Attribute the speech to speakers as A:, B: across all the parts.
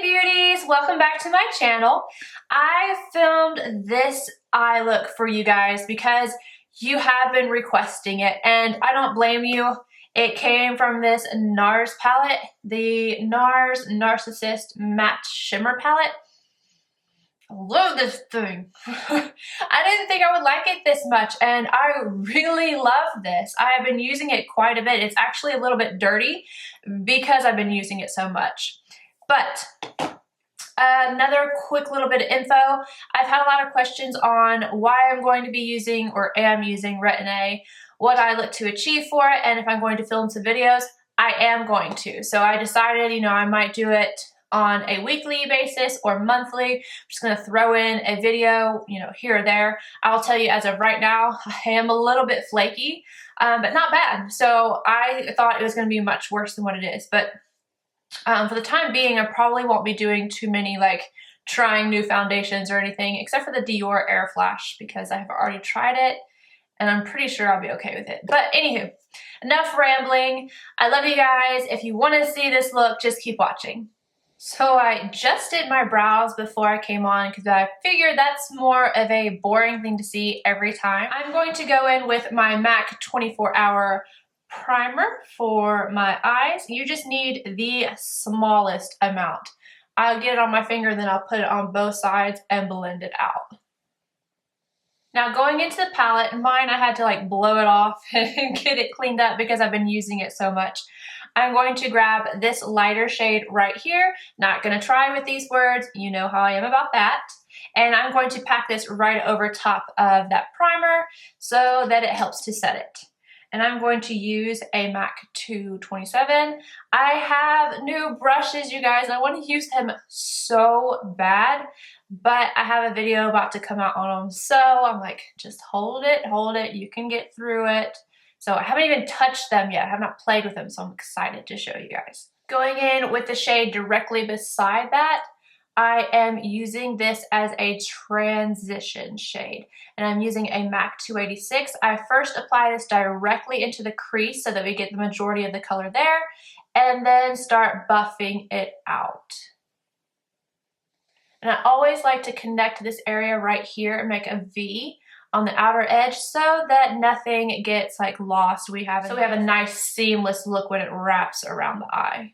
A: beauties, welcome back to my channel. I filmed this eye look for you guys because you have been requesting it, and I don't blame you. It came from this Nars palette, the Nars Narsissist Matte Shimmer palette. I love this thing. I didn't think I would like it this much, and I really love this. I have been using it quite a bit. It's actually a little bit dirty because I've been using it so much. But another quick little bit of info. I've had a lot of questions on why I'm going to be using or am using Retin-A, what I look to achieve for it, and if I'm going to film some videos. I am going to. So I decided, I might do it on a weekly basis or monthly. I'm just going to throw in a video, here or there. I'll tell you, as of right now, I am a little bit flaky, but not bad. So I thought it was going to be much worse than what it is. But for the time being, I probably won't be doing too many trying new foundations or anything, except for the Dior Air Flash, because I have already tried it and I'm pretty sure I'll be okay with it. But anywho, enough rambling. I love you guys. If you want to see this look, just keep watching. So I just did my brows before I came on because I figured that's more of a boring thing to see every time. I'm going to go in with my MAC 24-hour primer for my eyes. You just need the smallest amount. I'll get it on my finger, then I'll put it on both sides and blend it out. Now going into the palette, mine I had to blow it off and get it cleaned up because I've been using it so much. I'm going to grab this lighter shade right here. Not going to try with these words. You know how I am about that. And I'm going to pack this right over top of that primer so that it helps to set it. And I'm going to use a MAC 227. I have new brushes, you guys. I want to use them so bad, but I have a video about to come out on them. So I'm like, just hold it. You can get through it. So I haven't even touched them yet. I have not played with them, so I'm excited to show you guys. Going in with the shade directly beside that, I am using this as a transition shade, and I'm using a MAC 286. I first apply this directly into the crease so that we get the majority of the color there, and then start buffing it out. And I always like to connect this area right here and make a V on the outer edge so that nothing gets lost. We have a nice seamless look when it wraps around the eye.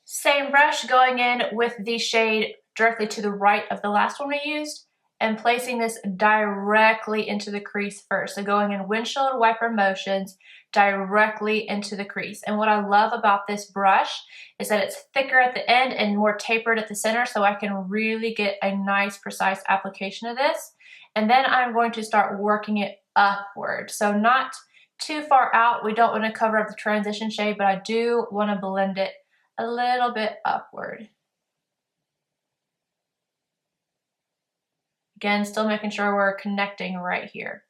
A: Same brush, going in with the shade directly to the right of the last one we used and placing this directly into the crease first. So going in windshield wiper motions directly into the crease. And what I love about this brush is that it's thicker at the end and more tapered at the center, so I can really get a nice precise application of this. And then I'm going to start working it upward. So not too far out. We don't want to cover up the transition shade, but I do want to blend it a little bit upward. Again, still making sure we're connecting right here.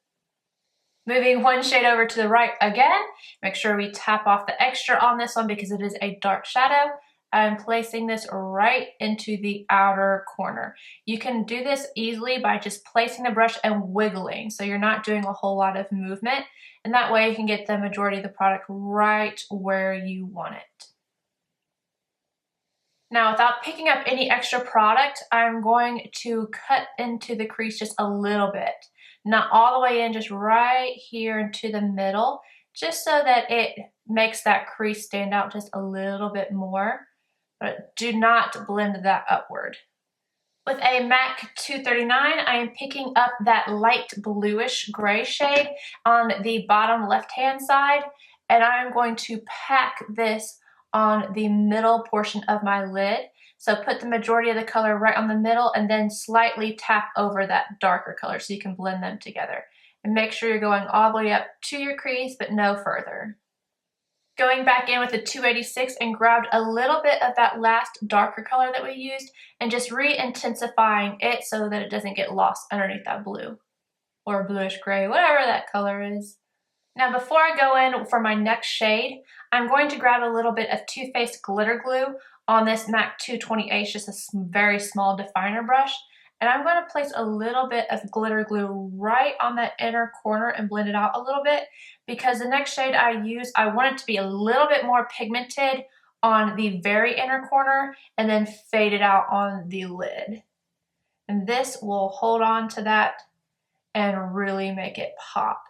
A: Moving one shade over to the right again. Make sure we tap off the extra on this one because it is a dark shadow. I'm placing this right into the outer corner. You can do this easily by just placing the brush and wiggling, so you're not doing a whole lot of movement, and that way you can get the majority of the product right where you want it. Now, without picking up any extra product, I'm going to cut into the crease just a little bit. Not all the way in, just right here into the middle, just so that it makes that crease stand out just a little bit more. But do not blend that upward. With a MAC 239, I am picking up that light bluish gray shade on the bottom left-hand side, and I'm going to pack this on the middle portion of my lid. So put the majority of the color right on the middle and then slightly tap over that darker color so you can blend them together. And make sure you're going all the way up to your crease, but no further. Going back in with a 286 and grabbed a little bit of that last darker color that we used and just re-intensifying it so that it doesn't get lost underneath that blue or bluish gray, whatever that color is. Now before I go in for my next shade, I'm going to grab a little bit of Too Faced glitter glue on this MAC 228, just a very small definer brush. And I'm going to place a little bit of glitter glue right on that inner corner and blend it out a little bit, because the next shade I use, I want it to be a little bit more pigmented on the very inner corner and then fade it out on the lid. And this will hold on to that and really make it pop.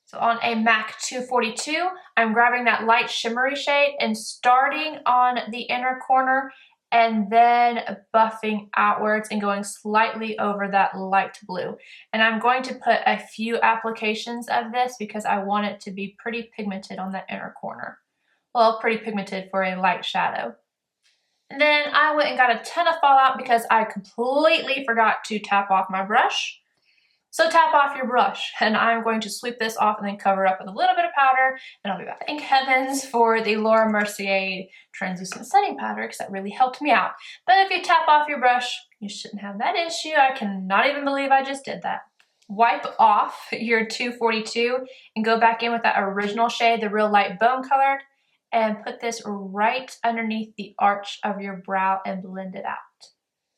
A: So on a MAC 242, I'm grabbing that light shimmery shade and starting on the inner corner and then buffing outwards and going slightly over that light blue. And I'm going to put a few applications of this because I want it to be pretty pigmented on that inner corner. Well, pretty pigmented for a light shadow. And then I went and got a ton of fallout because I completely forgot to tap off my brush. So tap off your brush, and I'm going to sweep this off and then cover it up with a little bit of powder, and I'll be back. Thank heavens for the Laura Mercier translucent setting powder because that really helped me out. But if you tap off your brush, you shouldn't have that issue. I cannot even believe I just did that. Wipe off your 242 and go back in with that original shade, the real light bone colored, and put this right underneath the arch of your brow and blend it out.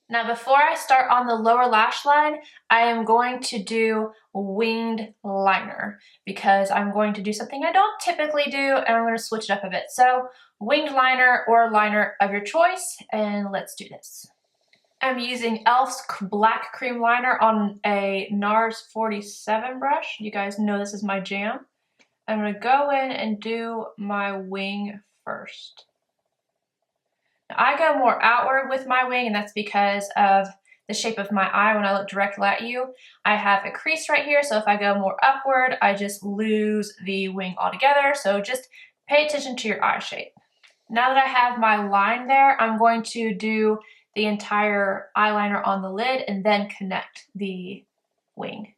A: Now before I start on the lower lash line, I am going to do winged liner because I'm going to do something I don't typically do and I'm going to switch it up a bit. So winged liner or liner of your choice, and let's do this. I'm using e.l.f.'s black cream liner on a Nars 47 brush. You guys know this is my jam. I'm going to go in and do my wing first. Now, I go more outward with my wing, and that's because of the shape of my eye when I look directly at you. I have a crease right here, so if I go more upward, I just lose the wing altogether. So just pay attention to your eye shape. Now that I have my line there, I'm going to do the entire eyeliner on the lid and then connect the wing.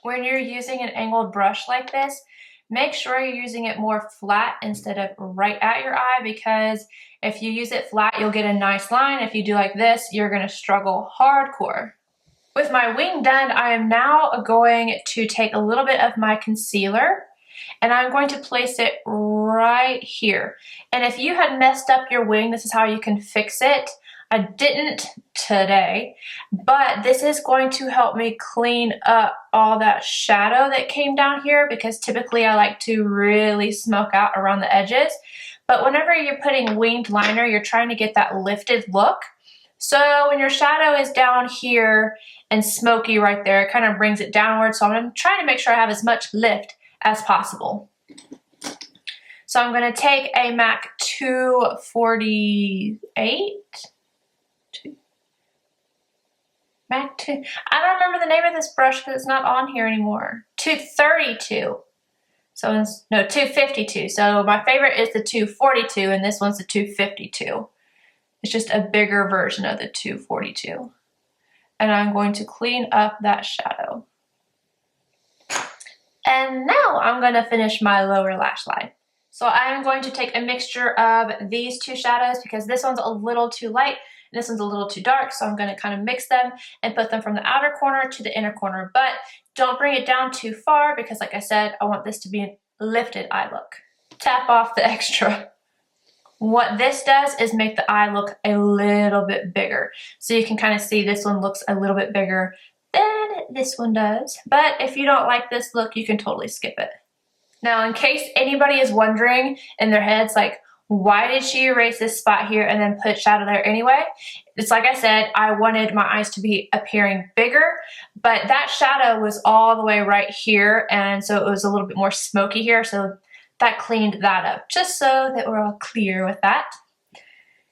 A: When you're using an angled brush like this, make sure you're using it more flat instead of right at your eye, because if you use it flat, you'll get a nice line. If you do like this, you're gonna struggle hardcore. With my wing done, I am now going to take a little bit of my concealer and I'm going to place it right here. And if you had messed up your wing, this is how you can fix it. I didn't today, but this is going to help me clean up all that shadow that came down here, because typically I like to really smoke out around the edges. But whenever you're putting winged liner, you're trying to get that lifted look. So when your shadow is down here and smoky right there, it kind of brings it downward. So I'm trying to make sure I have as much lift as possible. So I'm going to take a MAC 248. MAC 2. I don't remember the name of this brush because it's not on here anymore. 232. So no, 252. So my favorite is the 242 and this one's the 252. It's just a bigger version of the 242. And I'm going to clean up that shadow. And now I'm going to finish my lower lash line. So I am going to take a mixture of these two shadows because this one's a little too light and this one's a little too dark. So I'm going to kind of mix them and put them from the outer corner to the inner corner. But don't bring it down too far because, like I said, I want this to be a lifted eye look. Tap off the extra. What this does is make the eye look a little bit bigger. So you can kind of see this one looks a little bit bigger than this one does. But if you don't like this look, you can totally skip it. Now, in case anybody is wondering in their heads, like, why did she erase this spot here and then put shadow there anyway? It's like I said, I wanted my eyes to be appearing bigger, but that shadow was all the way right here, and so it was a little bit more smoky here, so that cleaned that up, just so that we're all clear with that.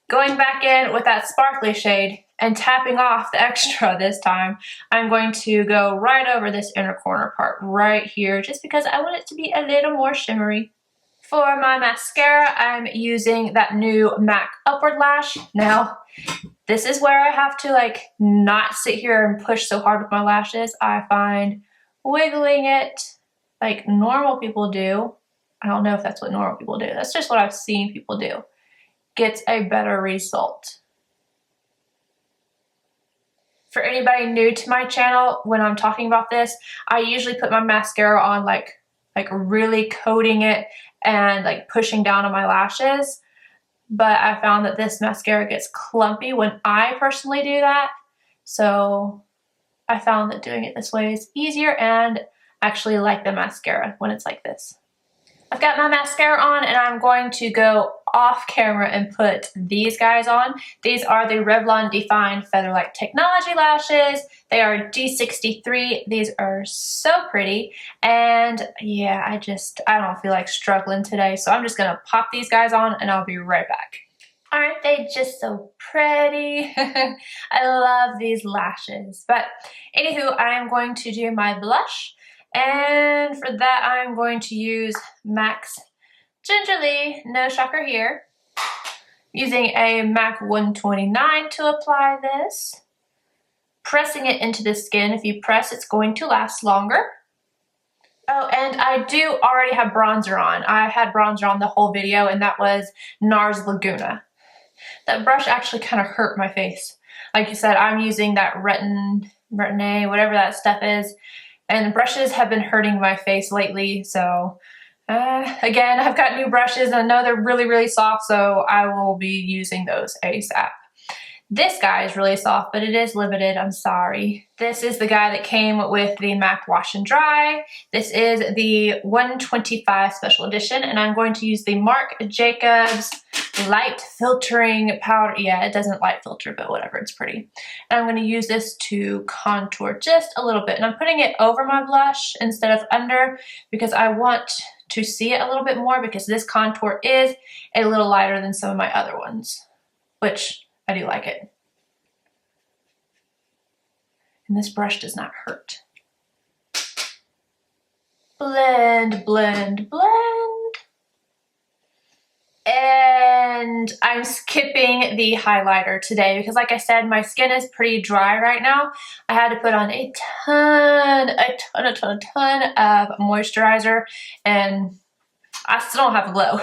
A: Going back in with that sparkly shade and tapping off the extra this time, I'm going to go right over this inner corner part right here, just because I want it to be a little more shimmery. For my mascara, I'm using that new MAC Upward Lash. Now, this is where I have to like not sit here and push so hard with my lashes. I find wiggling it like normal people do, I don't know if that's what normal people do, that's just what I've seen people do, gets a better result. For anybody new to my channel, when I'm talking about this, I usually put my mascara on like really coating it and like pushing down on my lashes. But I found that this mascara gets clumpy when I personally do that. So I found that doing it this way is easier, and I actually like the mascara when it's like this. I've got my mascara on, and I'm going to go off camera and put these guys on. These are the Revlon Defined Featherlight Technology Lashes. They are D63. These are so pretty. And yeah, I don't feel like struggling today. So I'm just gonna pop these guys on and I'll be right back. Aren't they just so pretty? I love these lashes. But anywho, I am going to do my blush. And for that, I'm going to use MAC's Gingerly, no shocker here. Using a MAC 129 to apply this. Pressing it into the skin. If you press, it's going to last longer. Oh, and I do already have bronzer on. I had bronzer on the whole video, and that was Nars Laguna. That brush actually kind of hurt my face. Like you said, I'm using that Retin-A, whatever that stuff is. And brushes have been hurting my face lately, so again, I've got new brushes and I know they're really, really soft, so I will be using those ASAP. This guy is really soft, but it is limited, I'm sorry. This is the guy that came with the MAC Wash and Dry. This is the 125 Special Edition, and I'm going to use the Marc Jacobs Light Filtering Powder. Yeah, it doesn't light filter, but whatever, it's pretty. And I'm going to use this to contour just a little bit, and I'm putting it over my blush instead of under because I want to see it a little bit more, because this contour is a little lighter than some of my other ones, which I do like it. And this brush does not hurt. Blend, blend, blend. And I'm skipping the highlighter today because, like I said, my skin is pretty dry right now. I had to put on a ton of moisturizer, and I still don't have a glow.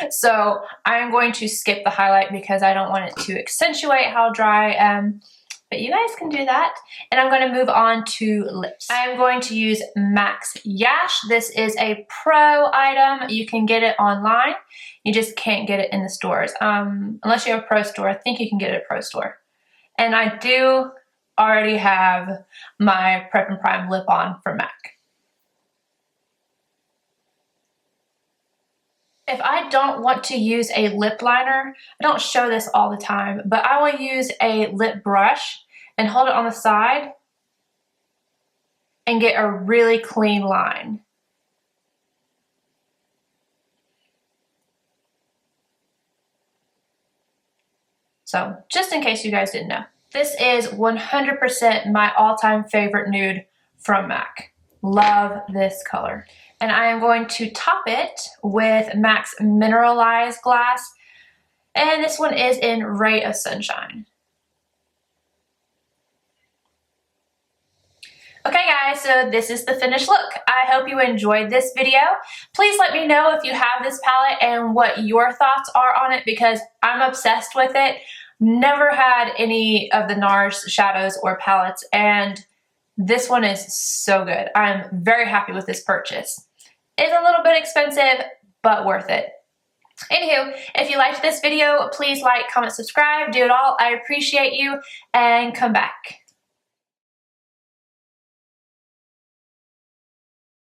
A: So I'm going to skip the highlight because I don't want it to accentuate how dry I am. But you guys can do that. And I'm going to move on to lips. I'm going to use MAC's Yash. This is a pro item. You can get it online. You just can't get it in the stores. Unless you have a pro store. I think you can get it at a pro store. And I do already have my Prep and Prime lip on from MAC. If I don't want to use a lip liner, I don't show this all the time, but I will use a lip brush and hold it on the side and get a really clean line. So, just in case you guys didn't know. This is 100% my all-time favorite nude from MAC. Love this color. And I am going to top it with MAC's Mineralize Glass. And this one is in Ray of Sunshine. Okay guys, so this is the finished look. I hope you enjoyed this video. Please let me know if you have this palette and what your thoughts are on it, because I'm obsessed with it. Never had any of the NARS shadows or palettes, and this one is so good. I'm very happy with this purchase. It's a little bit expensive, but worth it. Anywho, if you liked this video, please like, comment, subscribe, do it all. I appreciate you, and come back.